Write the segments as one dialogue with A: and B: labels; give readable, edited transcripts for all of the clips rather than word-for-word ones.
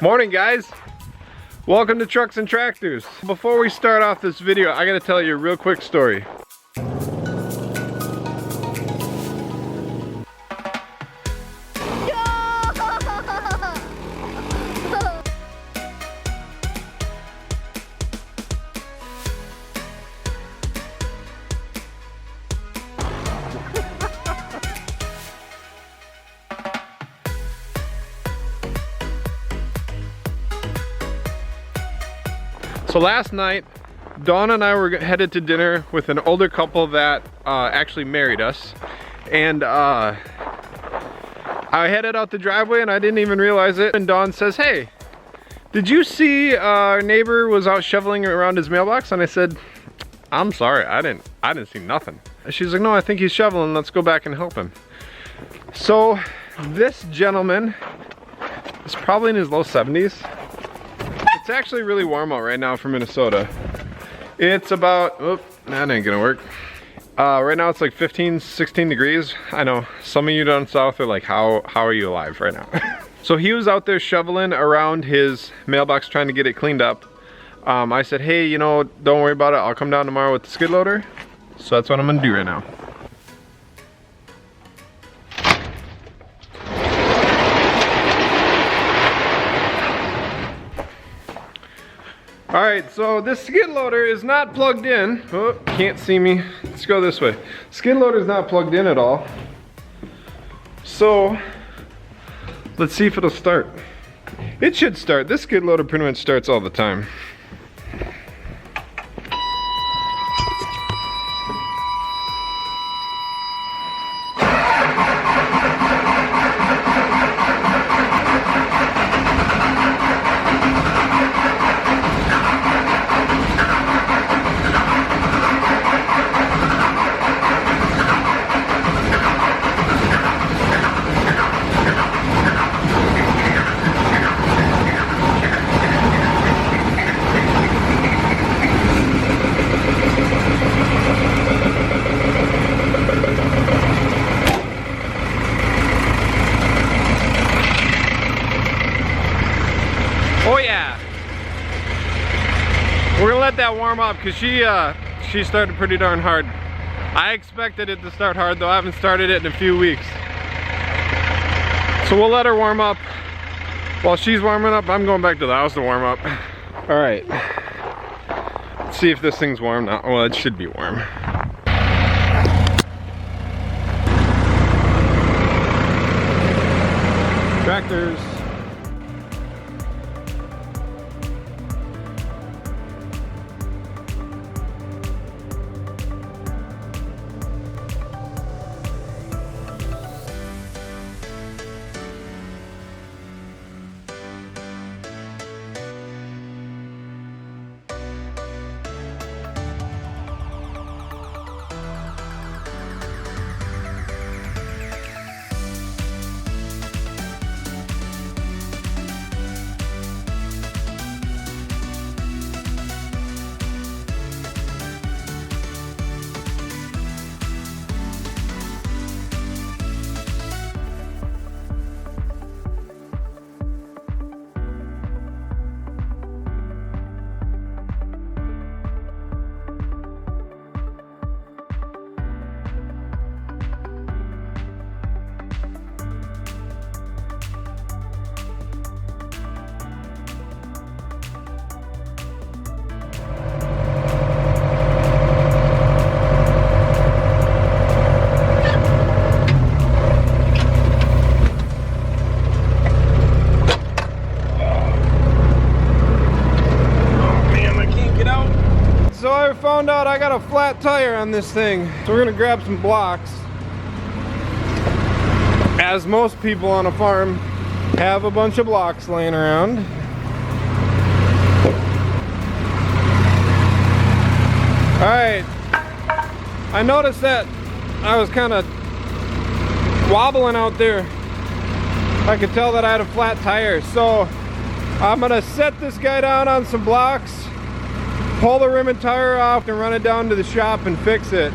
A: Morning guys, welcome to Trucks and Tractors. Before we start off this video, I gotta tell you a real quick story. So last night, Dawn and I were headed to dinner with an older couple that actually married us. And I headed out the driveway and I didn't even realize it. And Dawn says, "Hey, did you see our neighbor was out shoveling around his mailbox?" And I said, "I'm sorry, I didn't see nothing." And she's like, "No, I think he's shoveling. Let's go back and help him." So this gentleman is probably in his low 70s. It's actually really warm out right now for Minnesota. It's about, oh, that ain't gonna work. Right now it's like 15, 16 degrees. I know, some of you down south are like, how are you alive right now? So he was out there shoveling around his mailbox trying to get it cleaned up. I said, "Hey, you know, don't worry about it. I'll come down tomorrow with the skid loader." So that's what I'm gonna do right now. Alright, so this skid loader is not plugged in. Oh, can't see me. Let's go this way. Skid loader is not plugged in at all. So, let's see if it'll start. It should start. This skid loader pretty much starts all the time. Oh yeah, we're gonna let that warm up because she started pretty darn hard. I expected it to start hard though. I haven't started it in a few weeks. So we'll let her warm up. While she's warming up, I'm going back to the house to warm up. All right, let's see if this thing's warm now. Well, it should be warm. Tractors. So I found out I got a flat tire on this thing. So we're gonna grab some blocks. As most people on a farm have a bunch of blocks laying around. Alright, I noticed that I was kind of wobbling out there. I could tell that I had a flat tire, so I'm gonna set this guy down on some blocks, pull the rim and tire off, and run it down to the shop and fix it.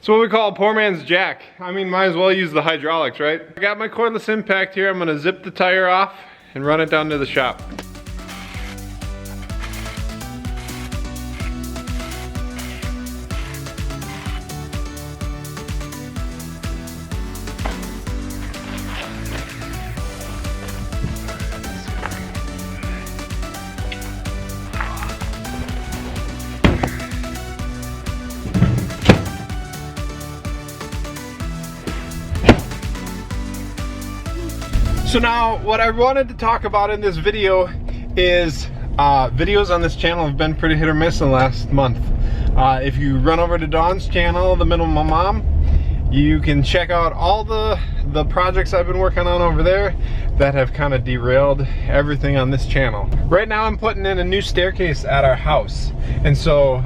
A: It's what we call a poor man's jack. I mean, might as well use the hydraulics, right? I got my cordless impact here. I'm gonna zip the tire off and run it down to the shop. So now what I wanted to talk about in this video is videos on this channel have been pretty hit or miss in the last month. If you run over to Dawn's channel, TheMinimalMom, you can check out all the projects I've been working on over there that have kind of derailed everything on this channel. Right now I'm putting in a new staircase at our house, and so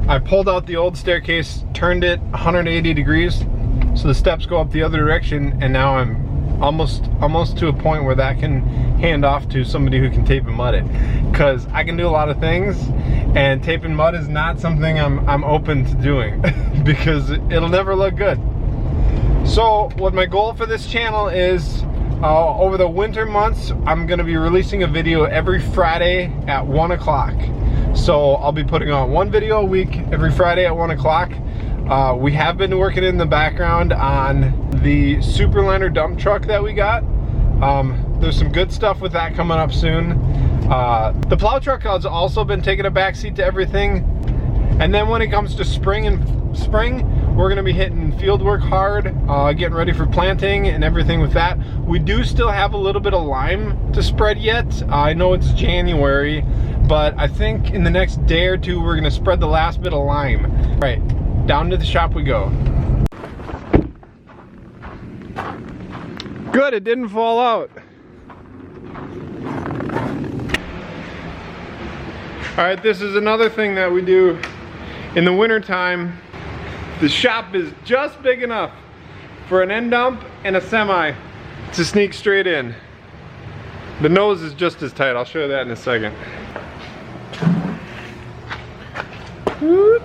A: I pulled out the old staircase, turned it 180 degrees so the steps go up the other direction, and now I'm almost to a point where that can hand off to somebody who can tape and mud it, because I can do a lot of things and tape and mud is not something I'm open to doing because it'll never look good. So what my goal for this channel is, over the winter months I'm going to be releasing a video every Friday at 1 o'clock. So I'll be putting on one video a week every Friday at 1 o'clock. We have been working in the background on the Superliner dump truck that we got. There's some good stuff with that coming up soon. The plow truck has also been taking a backseat to everything. And then when it comes to spring, we're gonna be hitting field work hard, getting ready for planting and everything with that. We do still have a little bit of lime to spread yet. I know it's January, but I think in the next day or two, we're gonna spread the last bit of lime. All right. Down to the shop we go. Good, it didn't fall out. All right, this is another thing that we do in the winter time. The shop is just big enough for an end dump and a semi to sneak straight in. The nose is just as tight. I'll show you that in a second. Whoop.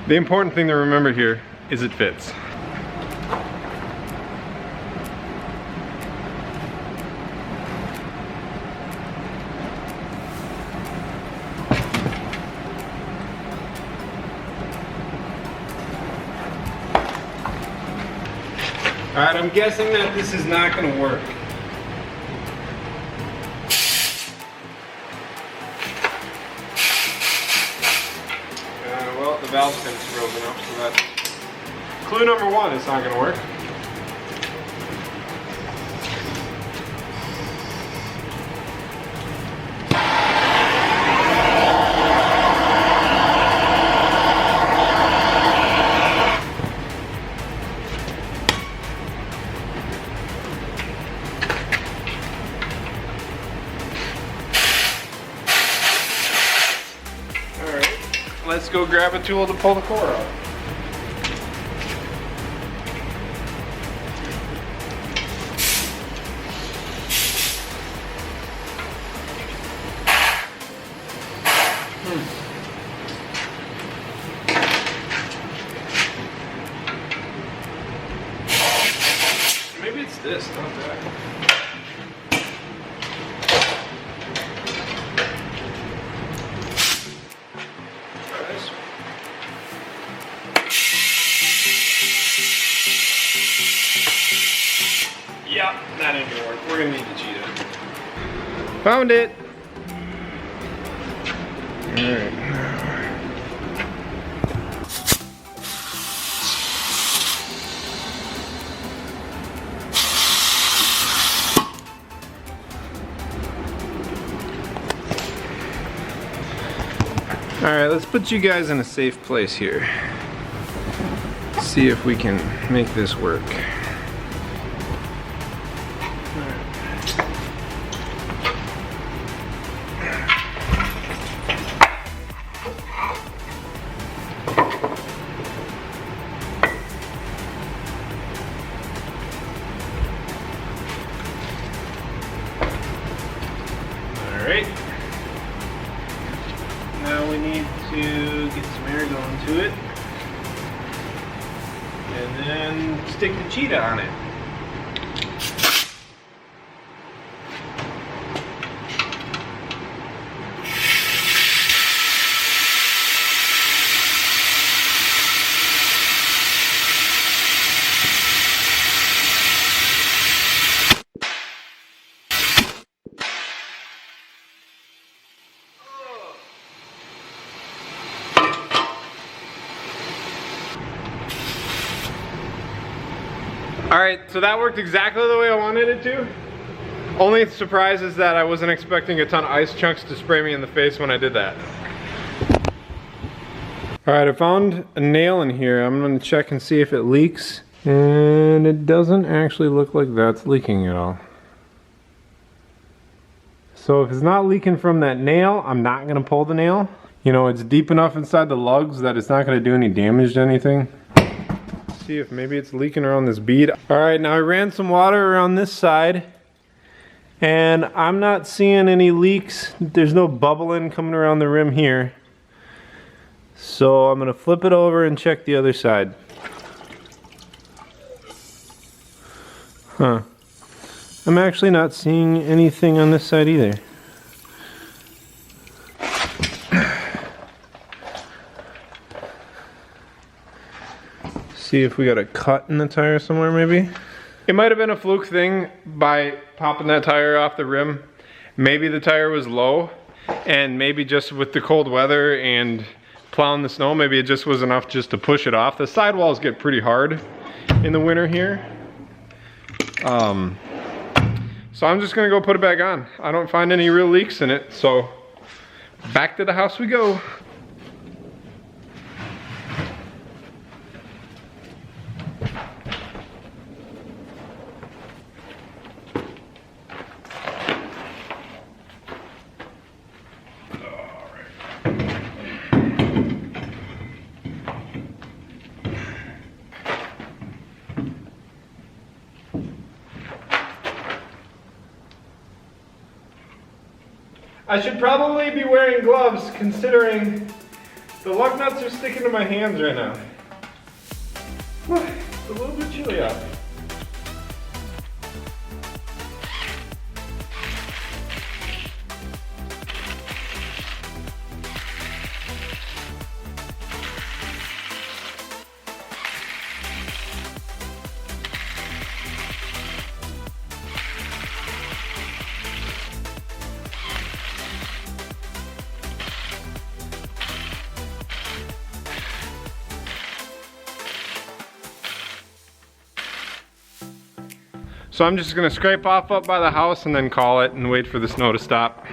A: The important thing to remember here is it fits. All right, I'm guessing that this is not going to work. Well, the valve pin's frozen up, so that's clue number one. It's not going to work. Let's go grab a tool to pull the core out. Maybe it's this, not that. Yep, that ain't gonna work. We're gonna need to cheat it. Found it. Alright. Alright, let's put you guys in a safe place here. See if we can make this work. to it. And then stick the cheetah on it. Alright, so that worked exactly the way I wanted it to. Only surprise is that I wasn't expecting a ton of ice chunks to spray me in the face when I did that. Alright, I found a nail in here. I'm gonna check and see if it leaks. And it doesn't actually look like that's leaking at all. So if it's not leaking from that nail, I'm not gonna pull the nail. You know, it's deep enough inside the lugs that it's not gonna do any damage to anything. See if maybe it's leaking around this bead. Alright, now I ran some water around this side and I'm not seeing any leaks. There's no bubbling coming around the rim here. So I'm gonna flip it over and check the other side. Huh. I'm actually not seeing anything on this side either. See if we got a cut in the tire somewhere maybe. It might have been a fluke thing by popping that tire off the rim. Maybe the tire was low and maybe just with the cold weather and plowing the snow, maybe it just was enough just to push it off. The sidewalls get pretty hard in the winter here. So I'm just gonna go put it back on. I don't find any real leaks in it, so back to the house we go. I should probably be wearing gloves considering the lug nuts are sticking to my hands right now. It's a little bit chilly out. So I'm just gonna scrape off up by the house and then call it and wait for the snow to stop.